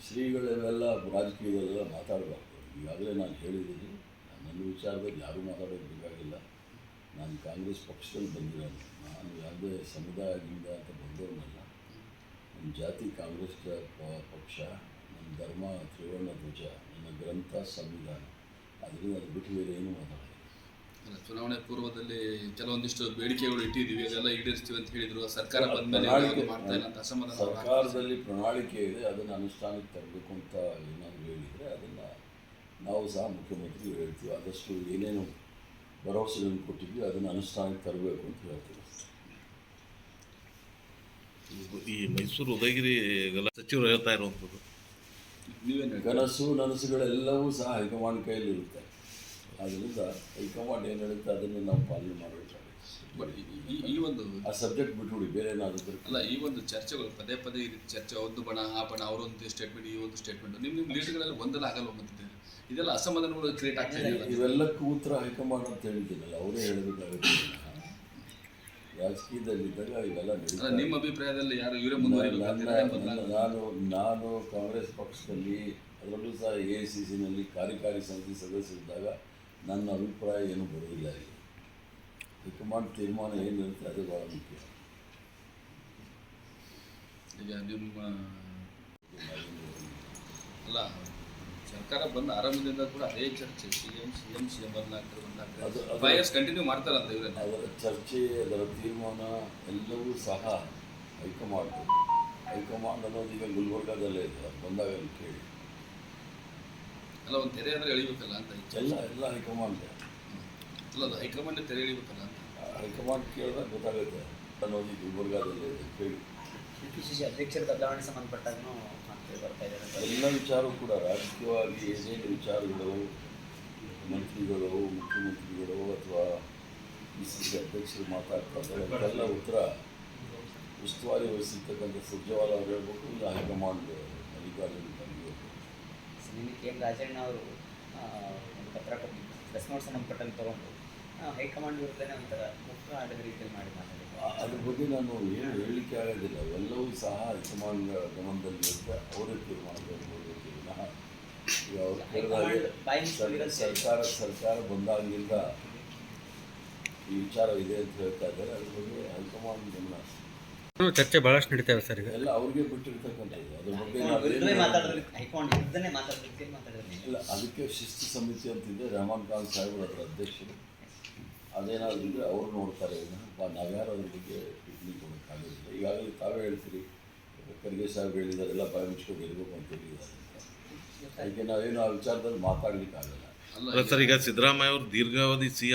ಶ್ರೀಗಳೆಲ್ಲ ರಾಜಕೀಯದಲ್ಲೆಲ್ಲ ಮಾತಾಡಬಾರ್ದು. ಈಗಾಗಲೇ ನಾನು ಹೇಳಿದ್ದೀನಿ, ನನ್ನ ವಿಚಾರದಲ್ಲಿ ಯಾರೂ ಮಾತಾಡೋದು ಬೇಕಾಗಿಲ್ಲ. ನಾನು ಕಾಂಗ್ರೆಸ್ ಪಕ್ಷದಲ್ಲಿ ಬಂದಿರೋನು, ನಾನು ಯಾವುದೇ ಸಮುದಾಯದಿಂದ ಅಂತ ಬಂದವನಲ್ಲ. ನನ್ನ ಜಾತಿ ಕಾಂಗ್ರೆಸ್ ಪಕ್ಷ, ನನ್ನ ಧರ್ಮ ತ್ರಿವರ್ಣ ಧ್ವಜ, ನನ್ನ ಗ್ರಂಥ ಸಂವಿಧಾನ. ಅದರಿಂದ ಅದು ಬಿಟ್ಟು ಬೇರೆ ಏನೂ ಮಾತಾಡೋದು. ಚುನಾವಣೆ ಪೂರ್ವದಲ್ಲಿ ಕೆಲವೊಂದಿಷ್ಟು ಬೇಡಿಕೆಗಳು ಇಟ್ಟಿದ್ದೀವಿ, ಅದೆಲ್ಲ ಈಡೇರಿಸ್ತೀವಿ ಅಂತ ಹೇಳಿದ್ರು. ಸರ್ಕಾರ ಬಂದಮೇಲೆ ಮಾಡ್ತಾ ಇಲ್ಲ ಅಂತ ಅಸಮಾಧಾನ. ಸರ್ಕಾರದಲ್ಲಿ ಪ್ರಣಾಳಿಕೆ ಇದೆ, ಅದನ್ನು ಅನುಷ್ಠಾನಕ್ಕೆ ತರಬೇಕು ಅಂತ ಏನಾದರೂ ಹೇಳಿದರೆ ಅದನ್ನು ನಾವು ಸಹ ಮುಖ್ಯಮಂತ್ರಿ ಹೇಳ್ತೀವಿ. ಆದಷ್ಟು ಏನೇನು ಭರವಸೆಗಳನ್ನು ಕೊಟ್ಟಿದ್ವಿ ಅದನ್ನು ಅನುಷ್ಠಾನಕ್ಕೆ ತರಬೇಕು ಅಂತ ಹೇಳ್ತೀವಿ. ಈ ಮೈಸೂರು ಉದಯಗಿರಿ ಸಚಿವರು ಹೇಳ್ತಾ ಇರುವಂಥದ್ದು ಕನಸು ನನಸುಗಳೆಲ್ಲವೂ ಸಹ ಹೈಕಮಾಂಡ್ ಕೈಯಲ್ಲಿರುತ್ತೆ. ಆದ್ದರಿಂದ ಹೈಕಮಾಂಡ್ ಏನು ಹೇಳುತ್ತೆ ಅದನ್ನು ನಾವು ಪಾಲನೆ ಮಾಡಬೇಕಾಗುತ್ತೆ. ಈ ಒಂದು ಆ ಸಬ್ಜೆಕ್ಟ್ ಬಿಟ್ಬಿಡಿ, ಬೇರೆ ಏನಾದರೂ ಅಲ್ಲ. ಈ ಒಂದು ಚರ್ಚೆಗಳು ಪದೇ ಪದೇ ಈ ರೀತಿ ಚರ್ಚೆ, ಒಂದು ಬಣ ಆ ಬಣ, ಅವರೊಂದು ಸ್ಟೇಟ್ಮೆಂಟ್ ಈ ಒಂದು ಸ್ಟೇಟ್ಮೆಂಟ್, ನಿಮ್ಮ ಲೀಡರ್ಗಳೆಲ್ಲ ಒಂದಲ್ಲ ಆಗಲ್ಲ ಹೋಗುತ್ತಿದೆ. ಇದೆಲ್ಲ ಅಸಮಾಧಾನಗಳು ಕ್ರಿಯೇಟ್ ಆಗ್ತಾ ಇದೆ. ಇವೆಲ್ಲಕ್ಕೂ ಉತ್ತರ ಹೈಕಮಾಂಡ್ ಅಂತ ಹೇಳಿದ್ದೀನಲ್ಲ, ಅವರೇ ಹೇಳಬೇಕಾಗುತ್ತೆ. ರಾಜಕೀಯದಲ್ಲಿದ್ದಾಗ ಇವೆಲ್ಲ ನಡೀತದೆ. ನಿಮ್ಮ ಅಭಿಪ್ರಾಯದಲ್ಲಿ ಯಾರು ಇವರೇ ನಾನು ಕಾಂಗ್ರೆಸ್ ಪಕ್ಷದಲ್ಲಿ, ಅದರಲ್ಲೂ ಸಹ AICCನಲ್ಲಿ ಕಾರ್ಯಕಾರಿ ಸಮಿತಿ ಸದಸ್ಯರಿದ್ದಾಗ ನನ್ನ ಅಭಿಪ್ರಾಯ ಏನೂ ಬರೋದಿಲ್ಲ. ಇಲ್ಲಿ ಹೈಕಮಾಂಡ್ ತೀರ್ಮಾನ ಏನಿರುತ್ತೆ ಅದು ಭಾಳ ಮುಖ್ಯ. ಈಗ ನಿಮ್ಮ ಅಲ್ಲ, ಸರ್ಕಾರ ಬಂದ ಆರಂಭದಿಂದ ಕೂಡ ಅದೇ ಚರ್ಚೆ, CM ಬದಲಾಗ್ತಾರೆ ಕಂಟಿನ್ಯೂ ಮಾಡ್ತಾರಂತ ಇವರೆಲ್ಲ. ಅದರ ಚರ್ಚೆ, ಅದರ ತೀರ್ಮಾನ ಎಲ್ಲವೂ ಸಹ ಹೈಕಮಾಂಡ್ ಅನ್ನೋದು ಈಗ ಗುಲ್ಬರ್ಗಾದಲ್ಲೇ ಇದೆ. ಅದು ಬಂದಾಗ ಕೇಳಿ. ಅಲ್ಲ, ಒಂದು ತೆರೆ ಅಂದರೆ ಎಳಿಬೇಕಲ್ಲ ಅಂತ. ಎಲ್ಲ ಹೈಕಮಾಂಡ್ ಅಲ್ಲ, ಅದು ಹೈಕಮಾಂಡ್ ತೆರೆ ಎಳಿಬೇಕಲ್ಲ ಅಂತ. ಹೈಕಮಾಂಡ್ ಕೇಳಿದಾಗ ಗೊತ್ತಾಗುತ್ತೆ ಅನ್ನೋದು ಗುಲ್ಬರ್ಗಾದಲ್ಲೇ ಇದೆ, ಕೇಳಿ. KPCC ಅಧ್ಯಕ್ಷರ ಬದಲಾವಣೆ ಸಂಬಂಧಪಟ್ಟಾಗೂ ಬರ್ತಾ ಇದ್ದಾರೆ. ಎಲ್ಲ ವಿಚಾರ ಕೂಡ ರಾಜಕೀಯವಾಗಿ ಏನೇನು ವಿಚಾರಗಳು ಮಂತ್ರಿಗಳು, ಮುಖ್ಯಮಂತ್ರಿಗಳು ಅಥವಾ PCC ಅಧ್ಯಕ್ಷರು ಮಾತಾಡ್ತಾರೆ, ಅದಕ್ಕೆಲ್ಲ ಉತ್ತರ ಉಸ್ತುವಾರಿ ವಹಿಸಿರ್ತಕ್ಕಂಥ ಸುರ್ಜೇವಾಲ ಅವರು ಹೇಳ್ಬೇಕು, ಇಲ್ಲ ಹೈಕಮಾಂಡ್ ಅಧಿಕಾರಿಗಳು ಬರಬೇಕು. ನಿನ್ನೆ KM ರಾಜಣ್ಣ ಅವರು ಒಂದು ಪತ್ರ ಕೊಟ್ಟು ಪ್ರೆಸ್ ನೋಟ್ ಸಂಬಂಧಪಟ್ಟಂಗೆ ತಗೊಂಡು ಹೈಕಮಾಂಡ್ ವಿರುದ್ಧನೇ ಒಂಥರ ಮುಖ ಆಡದ ರೀತಿಯಲ್ಲಿ ಮಾಡಿ ಮಾತಾಡಿದ್ರು. ಅದ್ರ ಬಗ್ಗೆ ನಾನು ಏನು ಹೇಳಲಿಕ್ಕೆ ಆಗೋದಿಲ್ಲ. ಎಲ್ಲವೂ ಸಹ ಹೈಕಮಾಂಡ್ ಗಮನದಲ್ಲಿರುತ್ತೆ, ಅವರೇ ತೀರ್ಮಾನ ಕೈಗೊಳ್ಳಬೇಕು. ವಿನಃ ಈಗ ಅವ್ರು ಕೇಳಿದಾಗ ಸರ್ಕಾರ ಬಂದಾಗಲಿಂದ ಈ ವಿಚಾರ ಇದೆ ಅಂತ ಹೇಳ್ತಾ ಇದ್ದಾರೆ. ಅದ್ರ ಬಗ್ಗೆ ಹೈಕಮಾಂಡ್ ಗಮನ ಚರ್ಚೆ ಭಾಳಷ್ಟು ನಡೀತಾವೆ ಸರ್. ಈಗ ಎಲ್ಲ ಅವ್ರಿಗೆ ಬಿಟ್ಟಿರ್ತಕ್ಕಂಥದ್ದು. ಅದ್ರ ಬಗ್ಗೆ ಇಲ್ಲ, ಅದಕ್ಕೆ ಶಿಸ್ತು ಸಮಿತಿ ಅಂತಿದೆ. ರೆಹಮಾನ್ ಖಾನ್ ಸಾಹೇಬರು ಅದರ ಅಧ್ಯಕ್ಷರು. ಅದೇನಾದರೂ ಇದ್ದರೆ ಅವರು ನೋಡ್ತಾರೆ. ನಾವ್ಯಾರು ಅದ್ರ ಬಗ್ಗೆ ಟಿಪ್ಪಣಿ ಕೊಡೋಕ್ಕಾಗೋದಿಲ್ಲ. ಈಗಾಗಲೇ ತಾವೇ ಹೇಳ್ತೀರಿ, ಖರ್ಗೆ ಸಾಹೇಬ್ ಹೇಳಿದ್ದಾರೆ, ಎಲ್ಲ ಬಾಯಿ ಮುಚ್ಕೊಂಡು ಇರಬೇಕು ಅಂತ ಹೇಳಿದ್ದಾರೆ ಅಂತ. ಅದಕ್ಕೆ ನಾವೇನು ಆ ವಿಚಾರದಲ್ಲಿ ಮಾತಾಡಲಿಕ್ಕಾಗಲ್ಲ. ಅಲ್ಲ ಸರ್, ಈಗ ಸಿದ್ದರಾಮಯ್ಯ ಅವರು ದೀರ್ಘಾವಧಿ CM